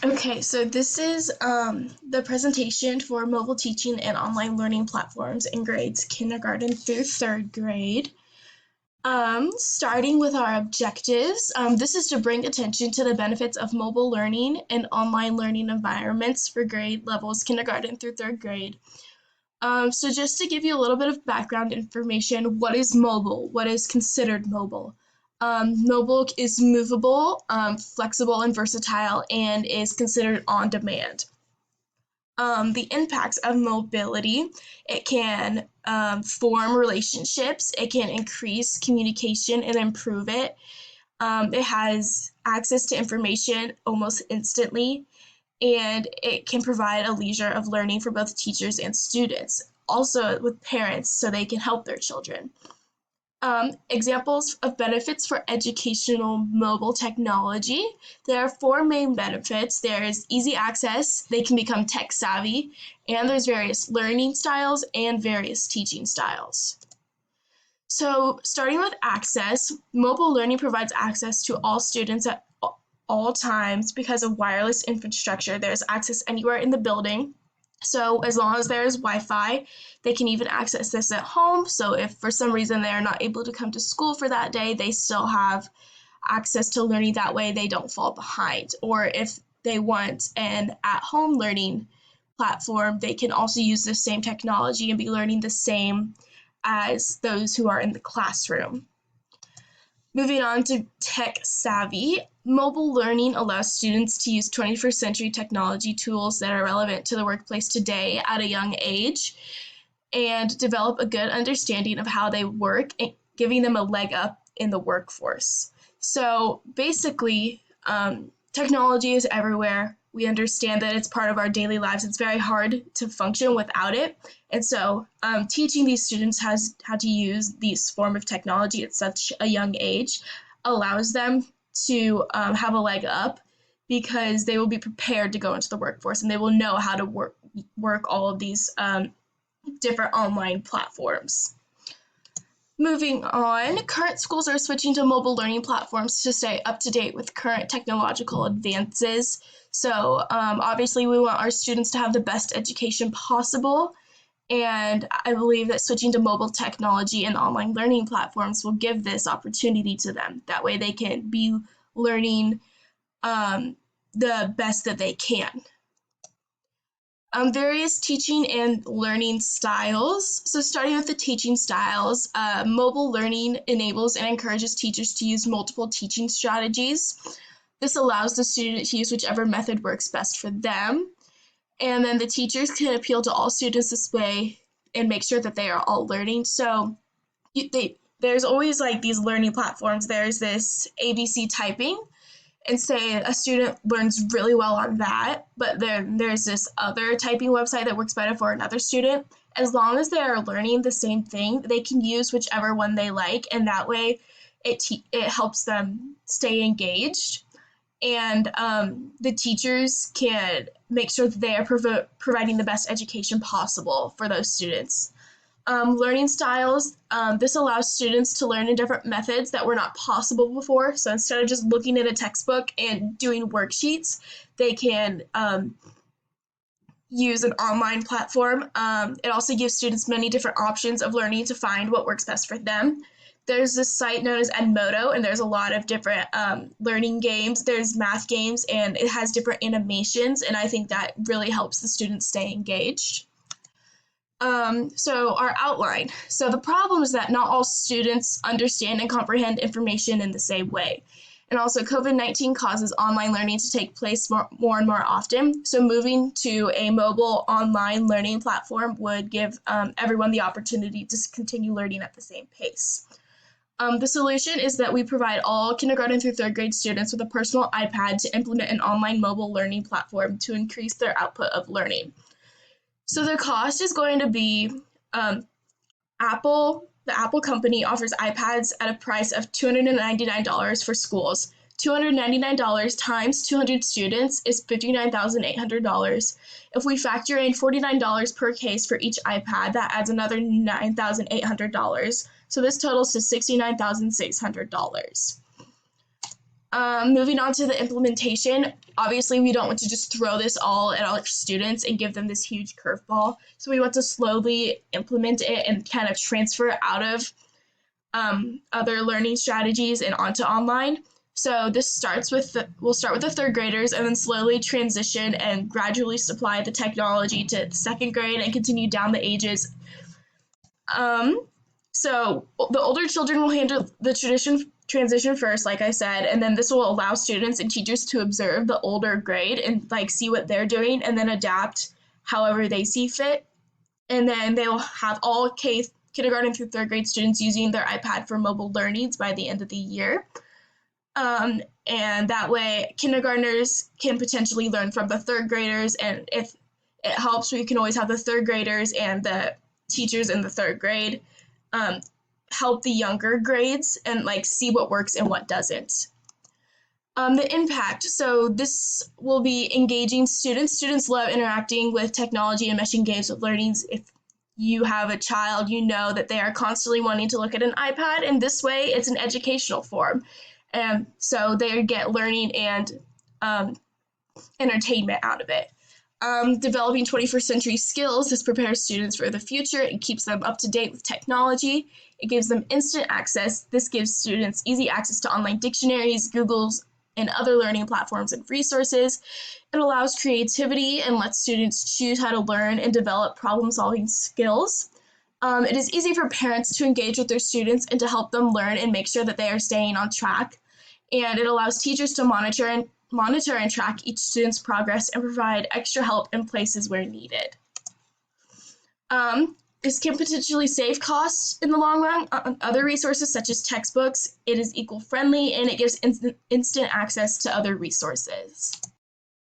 Okay, so this is the presentation for mobile teaching and online learning platforms in grades kindergarten through third grade. Starting with our objectives, this is to bring attention to the benefits of mobile learning and online learning environments for grade levels kindergarten through third grade. So just to give you a little bit of background information, what is mobile? What is considered mobile? Mobile is movable, flexible, and versatile, and is considered on demand. The impacts of mobility, it can form relationships, it can increase communication and improve it. It has access to information almost instantly, and it can provide a leisure of learning for both teachers and students, also with parents so they can help their children. Examples of benefits for educational mobile technology. There are four main benefits. There's easy access, they can become tech savvy, and there's various learning styles and various teaching styles. So starting with access, mobile learning provides access to all students at all times because of wireless infrastructure. There's access anywhere in the building. So as long as there is Wi-Fi, they can even access this at home. So if for some reason they're not able to come to school for that day, they still have access to learning that way. They don't fall behind. Or if they want an at-home learning platform, they can also use the same technology and be learning the same as those who are in the classroom. Moving on to tech savvy, mobile learning allows students to use 21st century technology tools that are relevant to the workplace today at a young age and develop a good understanding of how they work, giving them a leg up in the workforce. So basically, technology is everywhere. We understand that it's part of our daily lives. It's very hard to function without it. And so teaching these students how to use this form of technology at such a young age allows them to have a leg up because they will be prepared to go into the workforce and they will know how to work all of these different online platforms. Moving on, current schools are switching to mobile learning platforms to stay up to date with current technological advances. So obviously we want our students to have the best education possible, and I believe that switching to mobile technology and online learning platforms will give this opportunity to them. That way they can be learning the best that they can. Various teaching and learning styles. So starting with the teaching styles, mobile learning enables and encourages teachers to use multiple teaching strategies. This allows the student to use whichever method works best for them. And then the teachers can appeal to all students this way and make sure that they are all learning. So there's always like these learning platforms. There's this ABC typing, and say a student learns really well on that, but then there's this other typing website that works better for another student. As long as they are learning the same thing, they can use whichever one they like, and that way it helps them stay engaged. And the teachers can make sure that they are providing the best education possible for those students. Learning styles, this allows students to learn in different methods that were not possible before. So instead of just looking at a textbook and doing worksheets, they can use an online platform. It also gives students many different options of learning to find what works best for them. There's this site known as Edmodo, and there's a lot of different learning games. There's math games, and it has different animations, and I think that really helps the students stay engaged. So our outline. So the problem is that not all students understand and comprehend information in the same way. And also COVID-19 causes online learning to take place more and more often. So moving to a mobile online learning platform would give everyone the opportunity to continue learning at the same pace. The solution is that we provide all kindergarten through third grade students with a personal iPad to implement an online mobile learning platform to increase their output of learning. So the cost is going to be the Apple company offers iPads at a price of $299 for schools. $299 times 200 students is $59,800. If we factor in $49 per case for each iPad, that adds another $9,800. So this totals to $69,600. Moving on to the implementation, obviously we don't want to just throw this all at our students and give them this huge curveball. So we want to slowly implement it and kind of transfer it out of other learning strategies and onto online. So we'll start with the third graders and then slowly transition and gradually supply the technology to the second grade and continue down the ages. Um, so the older children will handle the transition first, like I said, and then this will allow students and teachers to observe the older grade and like see what they're doing and then adapt however they see fit. And then they will have all kindergarten through third grade students using their iPad for mobile learnings by the end of the year. And that way, kindergartners can potentially learn from the third graders. And if it helps, we can always have the third graders and the teachers in the third grade help the younger grades and like see what works and what doesn't. The impact. So this will be engaging students. Students love interacting with technology and meshing games with learnings. If you have a child, you know that they are constantly wanting to look at an iPad, and this way it's an educational form. And so they get learning and entertainment out of it. Developing 21st century skills. This prepares students for the future. It keeps them up to date with technology. It gives them instant access. This gives students easy access to online dictionaries, Google's, and other learning platforms and resources. It allows creativity and lets students choose how to learn and develop problem-solving skills. It is easy for parents to engage with their students and to help them learn and make sure that they are staying on track. And it allows teachers to monitor and track each student's progress and provide extra help in places where needed. This can potentially save costs in the long run on other resources such as textbooks. It is equal-friendly and it gives instant access to other resources.